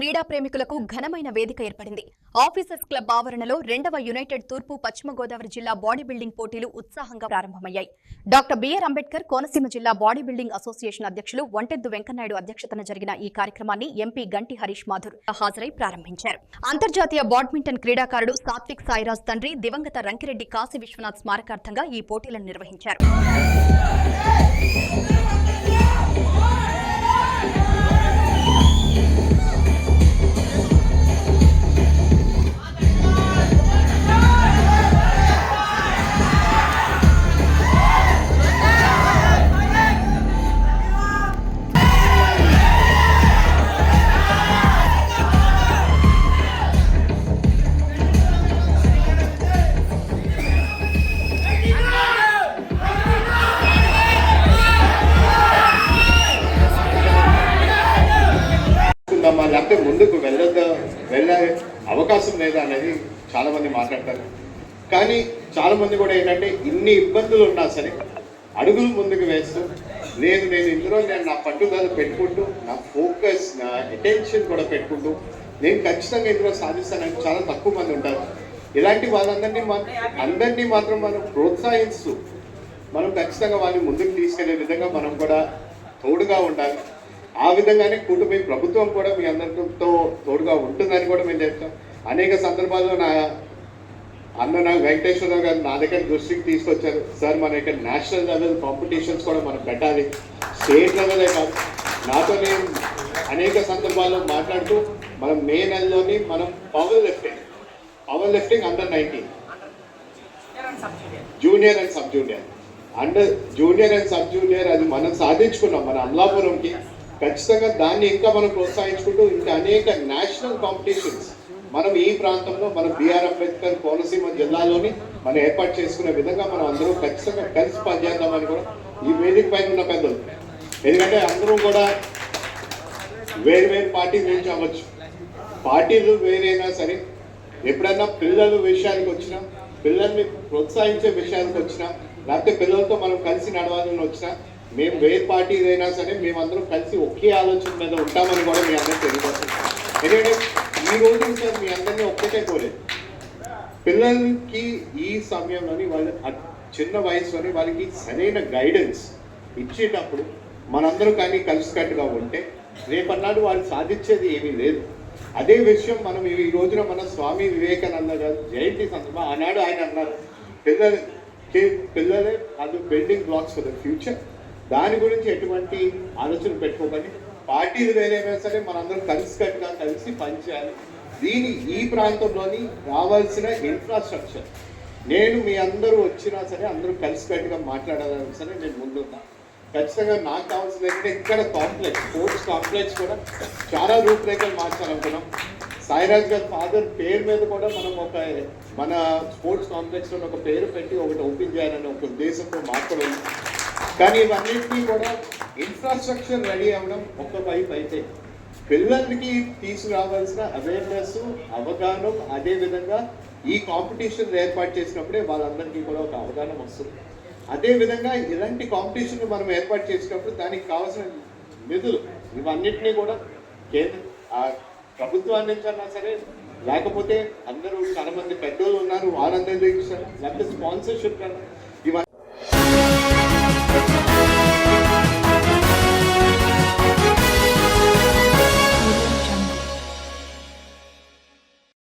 క్రీడా ప్రేమికులకు ఘనమైన వేదిక ఏర్పడింది. ఆఫీసర్స్ క్లబ్ ఆవరణలో 2వ యునైటెడ్ తూర్పు పశ్చిమ గోదావరి జిల్లా బాడీ బిల్డింగ్ పోటీలు ఉత్సాహంగా ప్రారంభమయ్యాయి. డాక్టర్ బిఆర్ అంబేద్కర్ కోనసీమ జిల్లా బాడీ బిల్డింగ్ అసోసియేషన్ అధ్యక్షులు వంటెద్దు వెంకన్నాయుడు అధ్యక్షతన జరిగిన ఈ కార్యక్రమాన్ని ఎంపీ గంటి హరీష్ మాథుర్ హాజరై ప్రారంభించారు. అంతర్జాతీయ బ్యాడ్మింటన్ క్రీడాకారుడు సాత్విక్ సాయిరాజ్ తండ్రి దివంగత రంకిరెడ్డి కాశీ విశ్వనాథ్ స్మారకార్థంగా ఈ పోటీలను నిర్వహించారు. లేకపోతే ముందుకు వెళ్ళే అవకాశం లేదా అనేది చాలా మంది మాట్లాడతారు. కానీ చాలా మంది కూడా ఏంటంటే ఇన్ని ఇబ్బందులు ఉన్నా సరే అడుగులు ముందుకు వేస్తూ నేను ఇందులో నా పట్టుదల పెట్టుకుంటూ నా ఫోకస్ నా అటెన్షన్ కూడా పెట్టుకుంటూ నేను ఖచ్చితంగా ఇందులో సాధిస్తానని చాలా తక్కువ మంది ఉంటారు. ఇలాంటి వాళ్ళందరినీ మాత్రం మనం ప్రోత్సహిస్తూ మనం ఖచ్చితంగా వాళ్ళని ముందుకు తీసుకెళ్లే విధంగా మనం కూడా తోడుగా ఉండాలి. ఆ విధంగానే కూటమి ప్రభుత్వం కూడా మీ అందరితో తోడుగా ఉంటుందని కూడా మేము చెప్తాం. అనేక సందర్భాల్లో నా వెంకటేశ్వరరావు గారు నా దగ్గర దృష్టికి తీసుకొచ్చారు. సార్ మన ఇక్కడ నేషనల్ లెవెల్ కాంపిటీషన్స్ కూడా మనం పెట్టాలి, స్టేట్ లెవెలే కాదు. నాతో నేను అనేక సందర్భాల్లో మాట్లాడుతూ మనం మే నెలలోని మనం power lifting under 19 junior and sub junior అది మనం సాధించుకున్నాం మన అమలాపురంకి. ఖచ్చితంగా దాన్ని ఇంకా మనం ప్రోత్సహించుకుంటూ ఇంకా అనేక నేషనల్ కాంపిటీషన్స్ మనం ఈ ప్రాంతంలో మన బిఆర్ అంబేద్కర్ కోనసీమ జిల్లాలోని మనం ఏర్పాటు చేసుకునే విధంగా మనం అందరూ ఖచ్చితంగా కలిసి పనిచేద్దామని కూడా ఈ వేదిక పైన ఉన్న పెద్దలు, ఎందుకంటే అందరూ కూడా వేరు పార్టీల నుంచి అవ్వచ్చు, పార్టీలు వేరైనా సరే ఎప్పుడైనా పిల్లల విషయానికి వచ్చినా, పిల్లల్ని ప్రోత్సహించే విషయానికి వచ్చినా, లేకపోతే పిల్లలతో మనం కలిసి నడవాలని వచ్చినా మేము వేరే పార్టీ అయినా సరే మేమందరం కలిసి ఒకే ఆలోచన మీద ఉంటామని కూడా మీ అందరూ తెలియజేస్తాం. ఎందుకంటే ఈ రోజు సార్ మీ అందరినీ ఒక్కటే కోలేదు, పిల్లలకి ఈ సమయంలోని వాళ్ళ చిన్న వయసులోని వాళ్ళకి సరైన గైడెన్స్ ఇచ్చేటప్పుడు మనందరూ కానీ కలిసికట్టుగా ఉంటే రేపన్నాడు వాళ్ళు సాధించేది ఏమీ లేదు. అదే విషయం మనం ఈ రోజున మన స్వామి వివేకానంద గారు జయంతి సందర్భంగా ఆనాడు ఆయన అన్నారు, పిల్లలే అది building blocks for the future. దాని గురించి ఎటువంటి ఆలోచన పెట్టుకోకండి. పార్టీలు వేరేమైనా సరే మనందరం కలిసి పనిచేయాలి. ఈ ప్రాంతంలోని రావాల్సిన ఇన్ఫ్రాస్ట్రక్చర్ నేను మీ అందరూ వచ్చినా సరే అందరూ కలిసికట్టుగా మాట్లాడాలని సరే నేను ముందున్నా. ఖచ్చితంగా నాకు కావాల్సిన ఇక్కడ స్పోర్ట్స్ కాంప్లెక్స్ కూడా చాలా రూపురేఖలు మార్చాలనుకున్నాం. సాయిరాజ్ గారి ఫాదర్ పేరు మీద కూడా మనం మన స్పోర్ట్స్ కాంప్లెక్స్లో ఒక పేరు పెట్టి ఒకటి ఓపెన్ చేయాలని ఒక ఉద్దేశంతో మాట్లాడాలి. కానీ ఇవన్నింటినీ కూడా ఇన్ఫ్రాస్ట్రక్చర్ రెడీ అవ్వడం ఒక వైపు అయితే పిల్లలకి తీసుకురావాల్సిన అవేర్నెస్ అవగాహన, అదేవిధంగా ఈ కాంపిటీషన్ ఏర్పాటు చేసినప్పుడే వాళ్ళందరికీ కూడా ఒక అవగాహన వస్తుంది. అదేవిధంగా ఇలాంటి కాంపిటీషన్ మనం ఏర్పాటు చేసినప్పుడు దానికి కావాల్సిన నిధులు ఇవన్నింటినీ కూడా ప్రభుత్వాన్ని నుంచి అన్నా సరే, లేకపోతే అందరూ చాలా మంది పెద్దోళ్ళు ఉన్నారు వాళ్ళందరూ ఇస్తారు, లేకపోతే స్పాన్సర్షిప్ కన్నా